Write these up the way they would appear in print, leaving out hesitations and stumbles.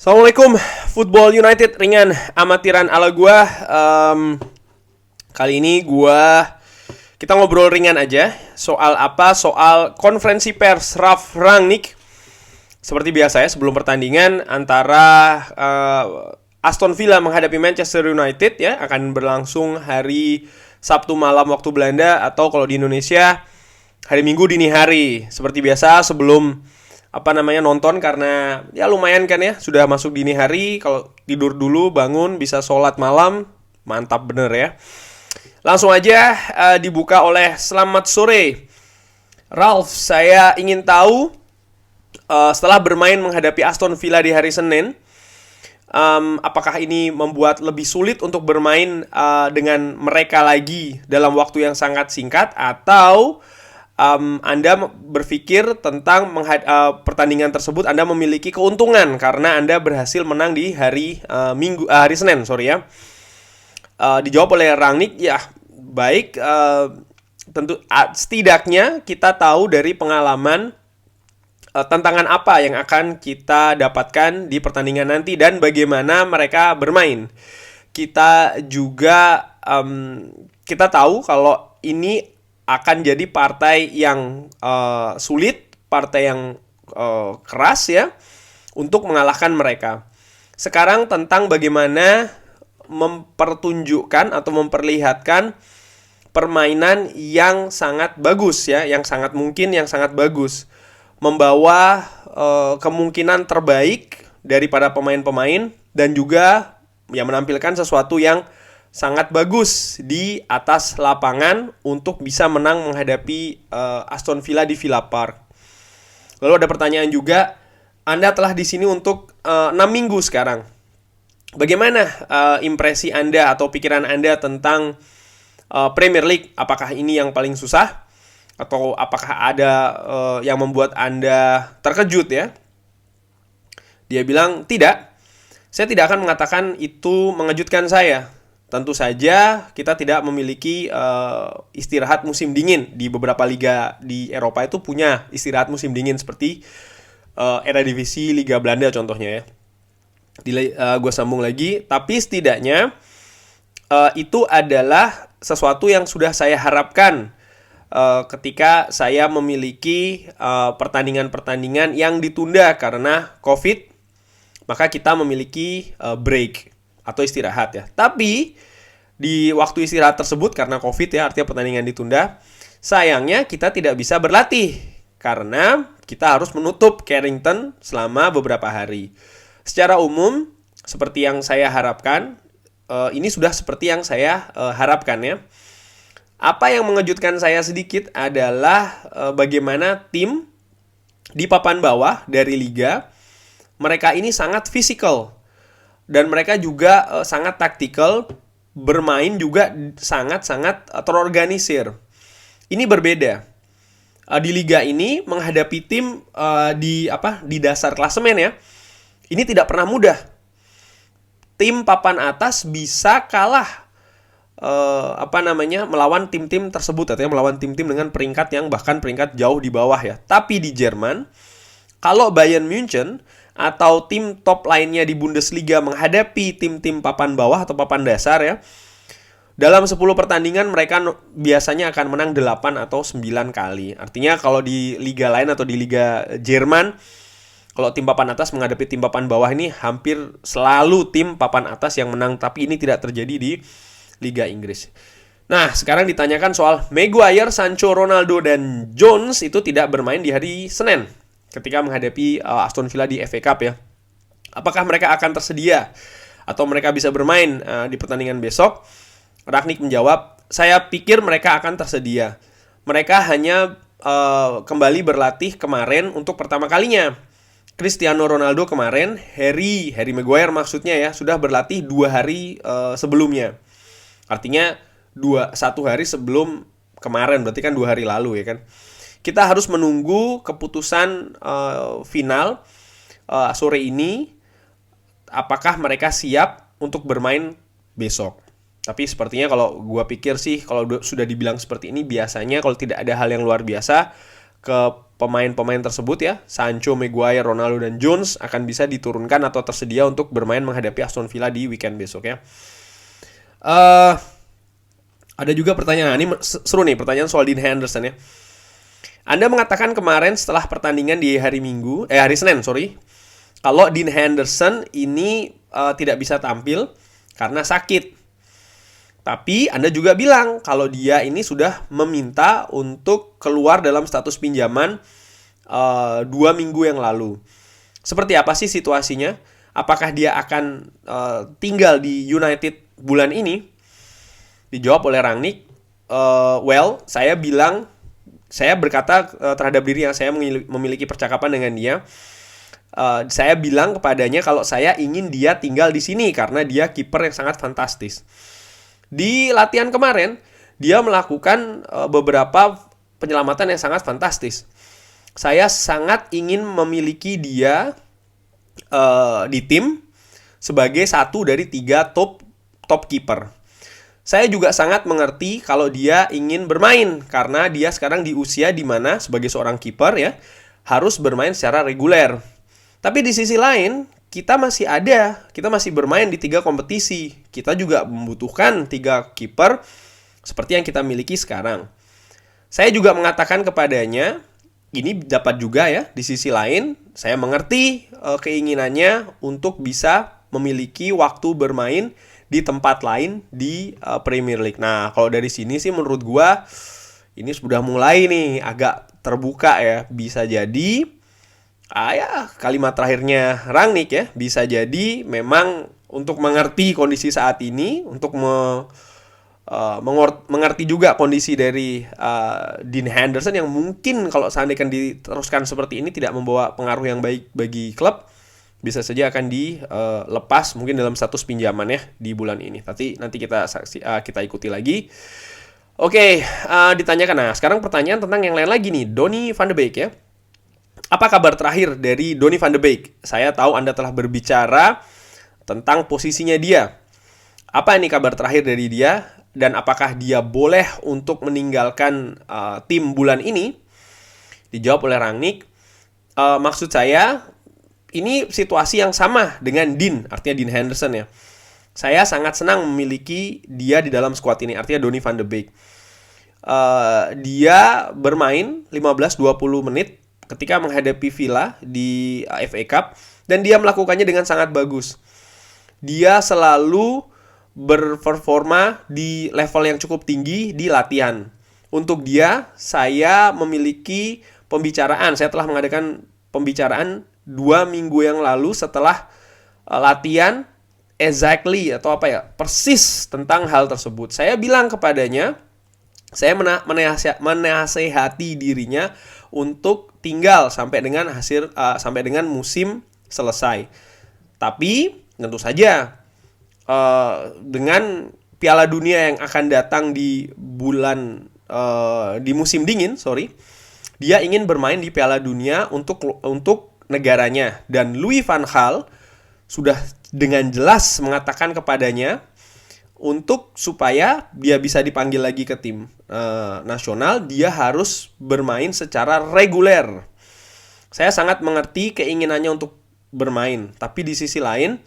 Assalamualaikum, Football United ringan amatiran ala gua. Kali ini kita ngobrol ringan aja. Soal apa? Soal konferensi pers Ralf Rangnick. Seperti biasa ya, sebelum pertandingan antara Aston Villa menghadapi Manchester United ya, akan berlangsung hari Sabtu malam waktu Belanda, atau kalau di Indonesia hari Minggu dini hari. Seperti biasa sebelum nonton, karena ya lumayan kan ya, sudah masuk dini hari. Kalau tidur dulu, bangun, bisa sholat malam, mantap bener ya. Langsung aja dibuka oleh selamat sore Ralf, saya ingin tahu setelah bermain menghadapi Aston Villa di hari Senin, apakah ini membuat lebih sulit untuk bermain dengan mereka lagi dalam waktu yang sangat singkat, atau Anda berpikir tentang pertandingan tersebut Anda memiliki keuntungan karena Anda berhasil menang di hari Senin, dijawab oleh Rangnick, ya baik, tentu setidaknya kita tahu dari pengalaman tantangan apa yang akan kita dapatkan di pertandingan nanti dan bagaimana mereka bermain. Kita juga kita tahu kalau ini akan jadi partai yang sulit, partai yang keras ya, untuk mengalahkan mereka. Sekarang tentang bagaimana mempertunjukkan atau memperlihatkan permainan yang sangat bagus ya, yang sangat mungkin, yang sangat bagus, membawa kemungkinan terbaik daripada pemain-pemain, dan juga ya menampilkan sesuatu yang sangat bagus di atas lapangan untuk bisa menang menghadapi Aston Villa di Villa Park. Lalu ada pertanyaan juga, Anda telah di sini untuk 6 minggu sekarang. Bagaimana impresi Anda atau pikiran Anda tentang Premier League? Apakah ini yang paling susah? Atau apakah ada yang membuat Anda terkejut ya? Dia bilang, tidak. Saya tidak akan mengatakan itu mengejutkan saya. Tentu saja kita tidak memiliki istirahat musim dingin. Di beberapa liga di Eropa itu punya istirahat musim dingin, seperti Eredivisie Liga Belanda contohnya ya. Gue sambung lagi, tapi setidaknya itu adalah sesuatu yang sudah saya harapkan ketika saya memiliki pertandingan-pertandingan yang ditunda karena COVID. Maka kita memiliki break atau istirahat ya. Tapi di waktu istirahat tersebut, karena COVID ya, artinya pertandingan ditunda, sayangnya kita tidak bisa berlatih karena kita harus menutup Carrington selama beberapa hari. Secara umum, seperti yang saya harapkan, ini sudah seperti yang saya harapkan ya. Apa yang mengejutkan saya sedikit adalah bagaimana tim di papan bawah dari liga, mereka ini sangat fisikal. Dan mereka juga sangat taktikal, bermain juga sangat-sangat terorganisir. Ini berbeda. Di liga ini menghadapi tim di dasar klasemen ya, ini tidak pernah mudah. Tim papan atas bisa kalah melawan tim-tim tersebut, artinya melawan tim-tim dengan peringkat yang bahkan peringkat jauh di bawah ya. Tapi di Jerman, kalau Bayern München atau tim top lainnya di Bundesliga menghadapi tim-tim papan bawah atau papan dasar ya, dalam 10 pertandingan mereka biasanya akan menang 8 atau 9 kali. Artinya kalau di liga lain atau di liga Jerman, kalau tim papan atas menghadapi tim papan bawah, ini hampir selalu tim papan atas yang menang. Tapi ini tidak terjadi di Liga Inggris. Nah, sekarang ditanyakan soal Maguire, Sancho, Ronaldo, dan Jones itu tidak bermain di hari Senin ketika menghadapi Aston Villa di FA Cup ya. Apakah mereka akan tersedia atau mereka bisa bermain di pertandingan besok? Rangnick menjawab, saya pikir mereka akan tersedia. Mereka hanya kembali berlatih kemarin untuk pertama kalinya. Cristiano Ronaldo kemarin, Harry Maguire maksudnya ya, sudah berlatih 2 hari sebelumnya. Artinya 1 hari sebelum kemarin, berarti kan 2 hari lalu ya kan. Kita harus menunggu keputusan final sore ini, apakah mereka siap untuk bermain besok. Tapi sepertinya kalau gue pikir sih, kalau sudah dibilang seperti ini, biasanya kalau tidak ada hal yang luar biasa, ke pemain-pemain tersebut ya, Sancho, Maguire, Ronaldo, dan Jones akan bisa diturunkan atau tersedia untuk bermain menghadapi Aston Villa di weekend besok ya. Ada juga pertanyaan, ini seru nih, pertanyaan soal Dean Henderson ya. Anda mengatakan kemarin setelah pertandingan di hari Senin, kalau Dean Henderson ini tidak bisa tampil karena sakit. Tapi Anda juga bilang kalau dia ini sudah meminta untuk keluar dalam status pinjaman 2 minggu yang lalu. Seperti apa sih situasinya? Apakah dia akan tinggal di United bulan ini? Dijawab oleh Rangnick, saya berkata terhadap diri yang saya memiliki percakapan dengan dia. Saya bilang kepadanya kalau saya ingin dia tinggal di sini karena dia kiper yang sangat fantastis. Di latihan kemarin, dia melakukan beberapa penyelamatan yang sangat fantastis. Saya sangat ingin memiliki dia di tim sebagai satu dari 3 top kiper. Saya juga sangat mengerti kalau dia ingin bermain karena dia sekarang di usia di mana sebagai seorang kiper ya harus bermain secara reguler. Tapi di sisi lain, kita masih bermain di 3 kompetisi. Kita juga membutuhkan 3 kiper seperti yang kita miliki sekarang. Saya juga mengatakan kepadanya, ini dapat juga ya, di sisi lain, saya mengerti keinginannya untuk bisa memiliki waktu bermain di tempat lain di Premier League. Nah, kalau dari sini sih menurut gua ini sudah mulai nih agak terbuka ya. Bisa jadi kalimat terakhirnya Rangnick ya, bisa jadi memang untuk mengerti kondisi saat ini, untuk mengerti juga kondisi dari Dean Henderson yang mungkin kalau seandainya diteruskan seperti ini tidak membawa pengaruh yang baik bagi klub, bisa saja akan dilepas mungkin dalam status pinjaman ya di bulan ini. Nanti kita ikuti lagi. Oke, ditanyakan. Nah, sekarang pertanyaan tentang yang lain lagi nih, Donny van de Beek ya. Apa kabar terakhir dari Donny van de Beek? Saya tahu Anda telah berbicara tentang posisinya dia. Apa ini kabar terakhir dari dia? Dan apakah dia boleh untuk meninggalkan tim bulan ini? Dijawab oleh Rangnick. Maksud saya, ini situasi yang sama dengan Dean, artinya Dean Henderson ya. Saya sangat senang memiliki dia di dalam skuad ini, artinya Donny van de Beek. Dia bermain 15-20 menit ketika menghadapi Villa di FA Cup, dan dia melakukannya dengan sangat bagus. Dia selalu berperforma di level yang cukup tinggi di latihan. Untuk dia, saya memiliki pembicaraan. Saya telah mengadakan pembicaraan 2 minggu yang lalu setelah latihan persis tentang hal tersebut. Saya bilang kepadanya, saya menasehati dirinya untuk tinggal sampai dengan musim selesai. Tapi tentu saja dengan Piala Dunia yang akan datang di musim dingin, dia ingin bermain di Piala Dunia untuk negaranya, dan Louis van Gaal sudah dengan jelas mengatakan kepadanya supaya dia bisa dipanggil lagi ke tim nasional, dia harus bermain secara reguler. Saya sangat mengerti keinginannya untuk bermain, tapi di sisi lain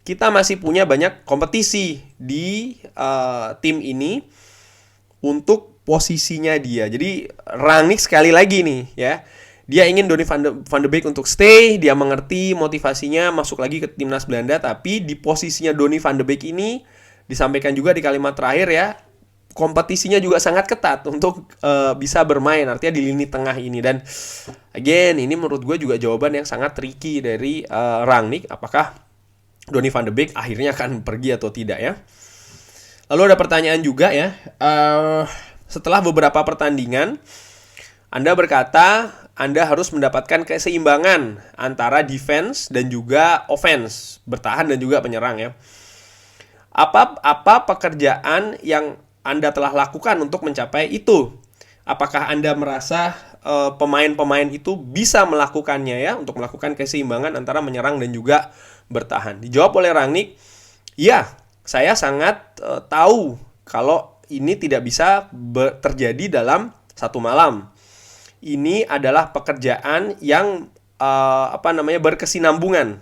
kita masih punya banyak kompetisi di tim ini untuk posisinya dia. Jadi Rangnick sekali lagi nih ya, dia ingin Donny van de Beek untuk stay. Dia mengerti motivasinya masuk lagi ke timnas Belanda, tapi di posisinya Donny van de Beek ini disampaikan juga di kalimat terakhir ya, kompetisinya juga sangat ketat untuk bisa bermain, artinya di lini tengah ini. Dan again, ini menurut gue juga jawaban yang sangat tricky dari Rangnick, apakah Donny van de Beek akhirnya akan pergi atau tidak ya. Lalu ada pertanyaan juga ya, setelah beberapa pertandingan Anda berkata Anda harus mendapatkan keseimbangan antara defense dan juga offense, bertahan dan juga penyerang ya. Apa pekerjaan yang Anda telah lakukan untuk mencapai itu? Apakah Anda merasa pemain-pemain itu bisa melakukannya ya, untuk melakukan keseimbangan antara menyerang dan juga bertahan? Dijawab oleh Rangnick, ya, saya sangat tahu kalau ini tidak bisa terjadi dalam satu malam. ini adalah pekerjaan yang berkesinambungan.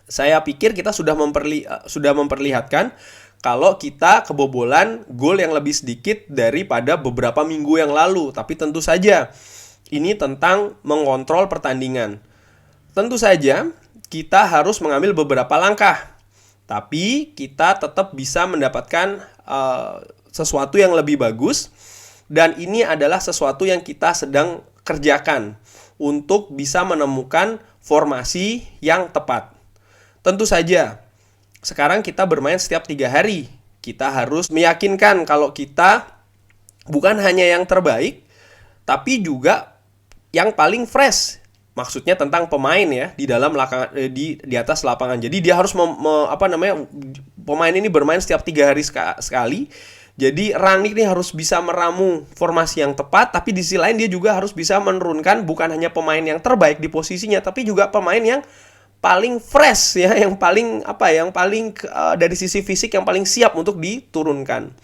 Saya pikir kita sudah memperlihatkan kalau kita kebobolan gol yang lebih sedikit daripada beberapa minggu yang lalu. Tapi tentu saja ini tentang mengontrol pertandingan. Tentu saja kita harus mengambil beberapa langkah. Tapi kita tetap bisa mendapatkan sesuatu yang lebih bagus. Dan ini adalah sesuatu yang kita sedang kerjakan untuk bisa menemukan formasi yang tepat. Tentu saja, sekarang kita bermain setiap 3 hari. Kita harus meyakinkan kalau kita bukan hanya yang terbaik, tapi juga yang paling fresh. Maksudnya tentang pemain ya di dalam di atas lapangan. Jadi dia harus pemain ini bermain setiap 3 hari sekali. Jadi Rangnick ini harus bisa meramu formasi yang tepat, tapi di sisi lain dia juga harus bisa menurunkan bukan hanya pemain yang terbaik di posisinya, tapi juga pemain yang paling fresh ya, yang paling dari sisi fisik yang paling siap untuk diturunkan.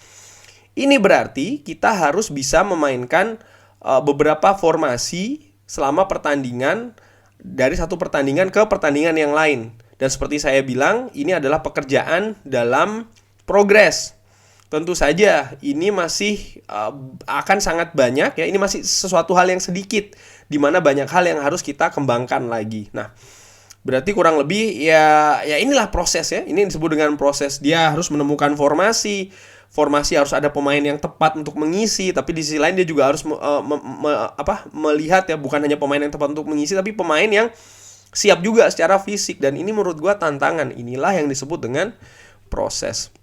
Ini berarti kita harus bisa memainkan beberapa formasi selama pertandingan, dari satu pertandingan ke pertandingan yang lain. Dan seperti saya bilang, ini adalah pekerjaan dalam progres. Tentu saja ini masih akan sangat banyak ya, ini masih sesuatu hal yang sedikit, di mana banyak hal yang harus kita kembangkan lagi. Nah, berarti kurang lebih ya inilah proses ya. Ini disebut dengan proses. Dia harus menemukan formasi harus ada pemain yang tepat untuk mengisi, tapi di sisi lain dia juga harus melihat ya, bukan hanya pemain yang tepat untuk mengisi, tapi pemain yang siap juga secara fisik. Dan ini menurut gua tantangan. Inilah yang disebut dengan proses.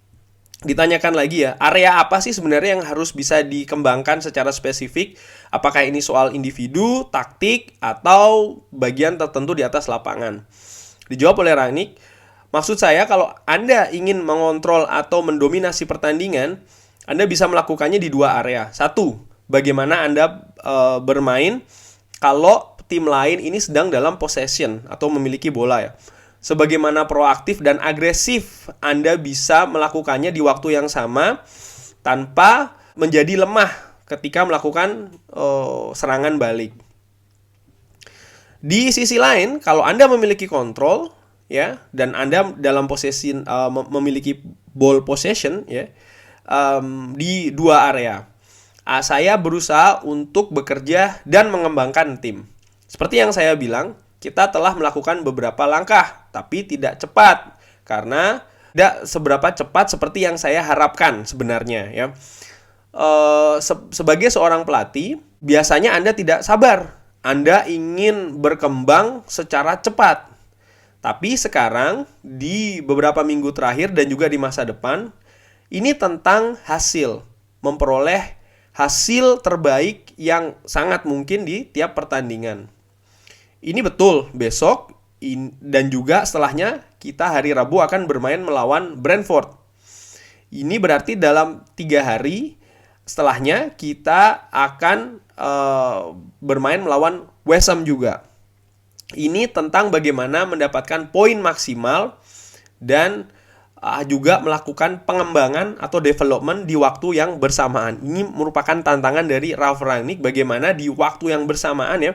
Ditanyakan lagi ya, area apa sih sebenarnya yang harus bisa dikembangkan secara spesifik? Apakah ini soal individu, taktik, atau bagian tertentu di atas lapangan? Dijawab oleh Rangnick, maksud saya kalau Anda ingin mengontrol atau mendominasi pertandingan, Anda bisa melakukannya di 2 area. 1, bagaimana Anda bermain kalau tim lain ini sedang dalam possession atau memiliki bola ya. Sebagaimana proaktif dan agresif Anda bisa melakukannya di waktu yang sama tanpa menjadi lemah ketika melakukan serangan balik. Di sisi lain, kalau Anda memiliki kontrol ya, dan Anda dalam possession memiliki ball possession ya, di 2 area, saya berusaha untuk bekerja dan mengembangkan tim. Seperti yang saya bilang, kita telah melakukan beberapa langkah, tapi tidak cepat, karena tidak seberapa cepat seperti yang saya harapkan sebenarnya ya. Sebagai seorang pelatih, biasanya Anda tidak sabar. Anda ingin berkembang secara cepat. Tapi sekarang, di beberapa minggu terakhir dan juga di masa depan, ini tentang hasil. Memperoleh hasil terbaik yang sangat mungkin di tiap pertandingan. Ini betul, besok dan juga setelahnya kita hari Rabu akan bermain melawan Brentford. Ini berarti dalam 3 hari setelahnya kita akan bermain melawan West Ham juga. Ini tentang bagaimana mendapatkan poin maksimal dan juga melakukan pengembangan atau development di waktu yang bersamaan. Ini merupakan tantangan dari Ralf Rangnick, bagaimana di waktu yang bersamaan ya,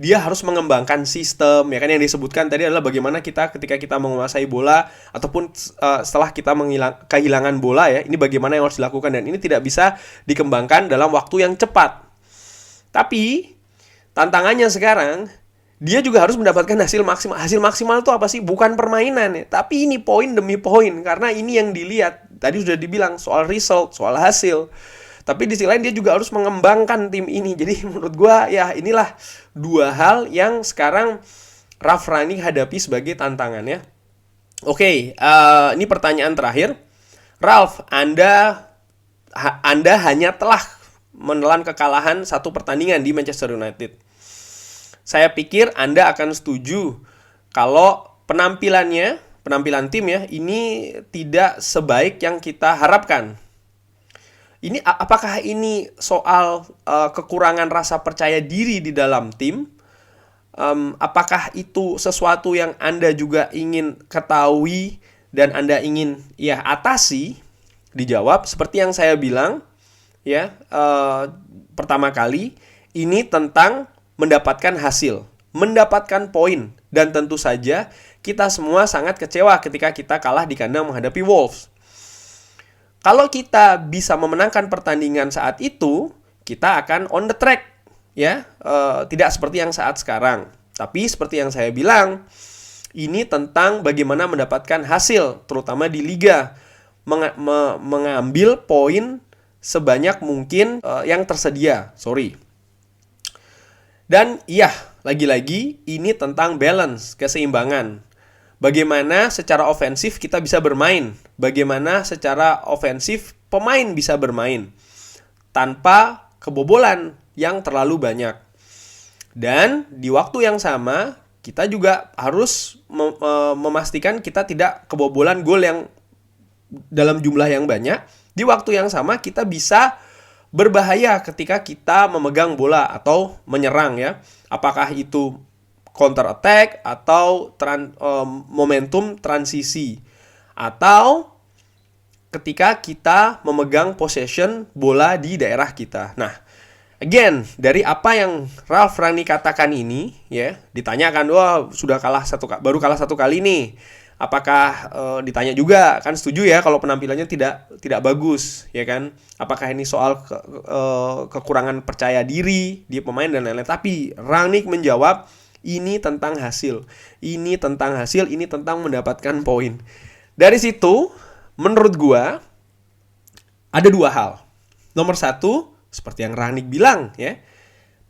dia harus mengembangkan sistem ya kan, yang disebutkan tadi adalah bagaimana kita ketika kita menguasai bola ataupun setelah kita kehilangan bola ya, ini bagaimana yang harus dilakukan, dan ini tidak bisa dikembangkan dalam waktu yang cepat. Tapi tantangannya sekarang, dia juga harus mendapatkan hasil maksimal. Hasil maksimal itu apa sih? Bukan permainan ya, tapi ini poin demi poin, karena ini yang dilihat. Tadi sudah dibilang soal result, soal hasil. Tapi di sisi lain dia juga harus mengembangkan tim ini. Jadi menurut gue ya inilah 2 hal yang sekarang Ralf Rangnick hadapi sebagai tantangan ya. Oke, ini pertanyaan terakhir. Ralf, Anda hanya telah menelan kekalahan 1 pertandingan di Manchester United. Saya pikir Anda akan setuju kalau penampilan tim ya, ini tidak sebaik yang kita harapkan. Ini apakah ini soal kekurangan rasa percaya diri di dalam tim? Apakah itu sesuatu yang Anda juga ingin ketahui dan Anda ingin atasi? Dijawab seperti yang saya bilang ya, pertama kali, Ini tentang mendapatkan hasil, mendapatkan poin. Dan tentu saja kita semua sangat kecewa ketika kita kalah di kandang menghadapi Wolves. Kalau kita bisa memenangkan pertandingan saat itu, kita akan on the track, ya. Tidak seperti yang saat sekarang. Tapi seperti yang saya bilang, ini tentang bagaimana mendapatkan hasil, terutama di liga. Mengambil poin sebanyak mungkin yang tersedia. Dan iya, lagi-lagi ini tentang balance, keseimbangan. Bagaimana secara ofensif kita bisa bermain. Bagaimana secara ofensif pemain bisa bermain. Tanpa kebobolan yang terlalu banyak. Dan di waktu yang sama, kita juga harus memastikan kita tidak kebobolan gol yang dalam jumlah yang banyak. Di waktu yang sama, kita bisa berbahaya ketika kita memegang bola atau menyerang, ya. Apakah itu counter attack atau momentum transisi, atau ketika kita memegang possession bola di daerah kita. Nah, again, dari apa yang Ralf Rangnick katakan ini, ya, ditanyakan, baru kalah satu kali nih. Apakah ditanya juga, kan setuju ya kalau penampilannya tidak bagus, ya kan? Apakah ini soal kekurangan percaya diri di pemain dan lain-lain? Tapi Rangnick menjawab, ini tentang hasil, ini tentang mendapatkan poin. Dari situ, menurut gua ada dua hal. Nomor satu, seperti yang Rangnick bilang, ya,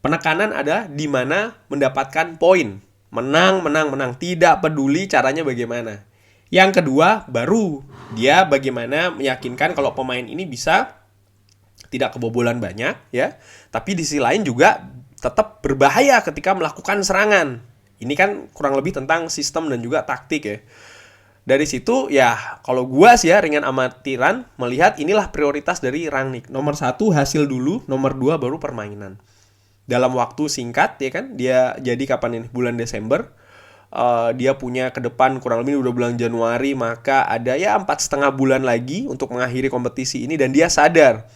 penekanan ada di mana mendapatkan poin. Menang, tidak peduli caranya bagaimana. Yang kedua, baru dia bagaimana meyakinkan kalau pemain ini bisa tidak kebobolan banyak, ya, tapi di sisi lain juga tetap berbahaya ketika melakukan serangan. Ini kan kurang lebih tentang sistem dan juga taktik, ya. Dari situ, ya, kalau gua sih ya, ringan amatiran, melihat inilah prioritas dari Rangnick. Nomor satu, hasil dulu. Nomor dua, baru permainan. Dalam waktu singkat, ya kan, dia jadi kapan ini? Bulan Desember. Dia punya ke depan kurang lebih udah bulan Januari, maka ada ya 4,5 bulan lagi untuk mengakhiri kompetisi ini. Dan dia sadar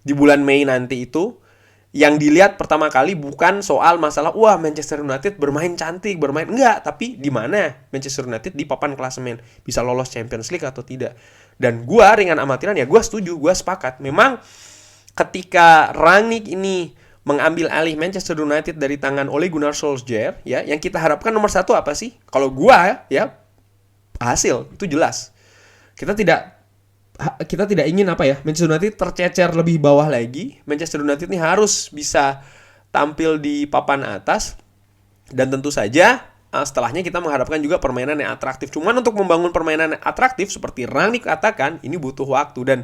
di bulan Mei nanti itu yang dilihat pertama kali bukan soal masalah wah Manchester United bermain cantik, enggak, tapi di mana Manchester United di papan klasemen, bisa lolos Champions League atau tidak. Dan gua ringan amatiran, ya, gua setuju, gua sepakat. Memang ketika Rangnick ini mengambil alih Manchester United dari tangan Ole Gunnar Solskjaer, ya, yang kita harapkan nomor satu apa sih? Kalau gua, ya, hasil, itu jelas. Kita tidak ingin Manchester United tercecer lebih bawah lagi. Manchester United ini harus bisa tampil di papan atas. Dan tentu saja setelahnya kita mengharapkan juga permainan yang atraktif. Cuman untuk membangun permainan yang atraktif seperti Rangnick katakan, ini butuh waktu. Dan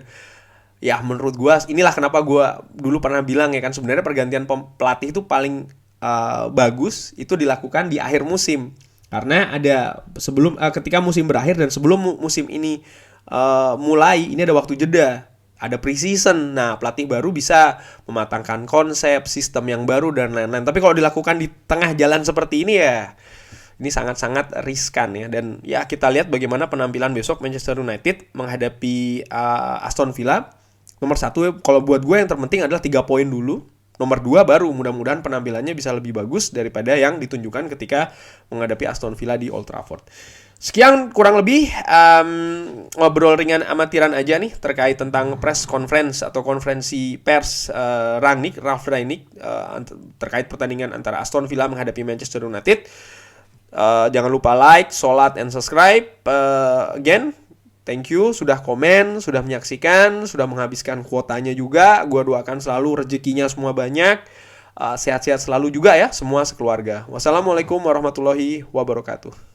ya, menurut gue, inilah kenapa gue dulu pernah bilang, ya kan, sebenarnya pergantian pelatih itu paling bagus itu dilakukan di akhir musim. Karena ada ketika musim berakhir dan sebelum musim ini mulai, ini ada waktu jeda, ada pre-season. Nah, pelatih baru bisa mematangkan konsep, sistem yang baru dan lain-lain. Tapi kalau dilakukan di tengah jalan seperti ini, ya, ini sangat-sangat riskan, ya. Dan ya, kita lihat bagaimana penampilan besok Manchester United menghadapi Aston Villa. Nomor satu, kalau buat gue yang terpenting adalah 3 poin dulu. Nomor 2 baru mudah-mudahan penampilannya bisa lebih bagus daripada yang ditunjukkan ketika menghadapi Aston Villa di Old Trafford. Sekian kurang lebih ngobrol ringan amatiran aja nih terkait tentang press conference atau konferensi pers Ralf Rangnick terkait pertandingan antara Aston Villa menghadapi Manchester United. Jangan lupa like, sholat, and subscribe. Again, thank you sudah komen, sudah menyaksikan, sudah menghabiskan kuotanya juga. Gua doakan selalu rezekinya semua banyak, sehat-sehat selalu juga ya semua sekeluarga. Wassalamualaikum warahmatullahi wabarakatuh.